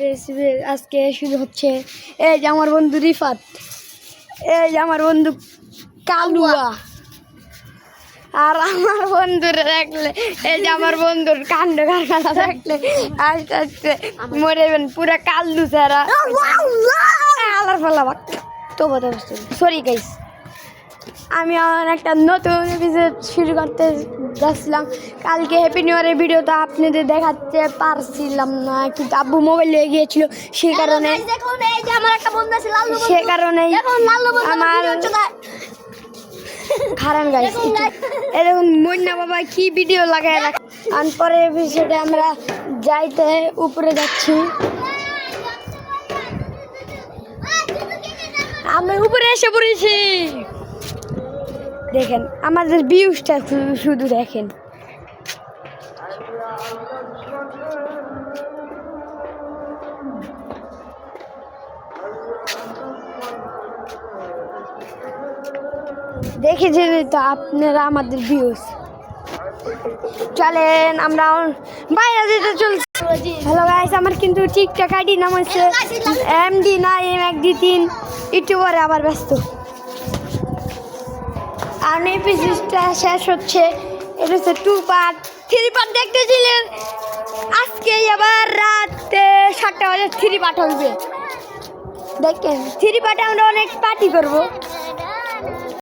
Recipe আজকে শুরু হচ্ছে। এই যে আমার বন্ধু রিফাত, এই যে আমার বন্ধু কালুয়া, আর আমার বন্ধুর দেখলে এই যে আমার বন্ধুর কাণ্ড কারখানা দেখলে আস্তে আস্তে মরে যাবেন পুরা কাল্লু ছাড়া আলার ফালা তো কথা বুঝতে। সরি গাইস, আমি একটা নতুন এপিসোড শুরু করতে যাচ্ছিলাম। কালকে হ্যাপি নিউ ইয়ারের ভিডিওটা আপনাদের দেখাতে পারছিলাম না, কিন্তু আব্বু মোবাইল নিয়ে গিয়েছিল, সে কারণে আমার খারাপ গাইস। এই দেখুন মন্না বাবা কি ভিডিও লাগায় রাখ। আর পরে এপিসোডে আমরা যাইতে উপরে যাচ্ছি। আমি উপরে এসে পড়েছি, দেখেন আমাদের ভিউজটা শুধু দেখেন। দেখেছেন তো আপনারা আমাদের ভিউজ। চলেন আমরা বাইরে যেতে চলছি। হ্যালো গাইস, আমার কিন্তু ঠিকঠাক আইডি নাম হচ্ছে MD9M123। একটু পরে আবার ব্যস্ত। আর এপিসোডটা শেষ হচ্ছে, এটা হচ্ছে 2 পার্ট। 3 পার্ট দেখতেছিলেন, আজকে আবার রাতে 7টা বাজে 3 পার্ট হবে। দেখেন 3 পার্টে আমরা অনেক পার্টি করবো।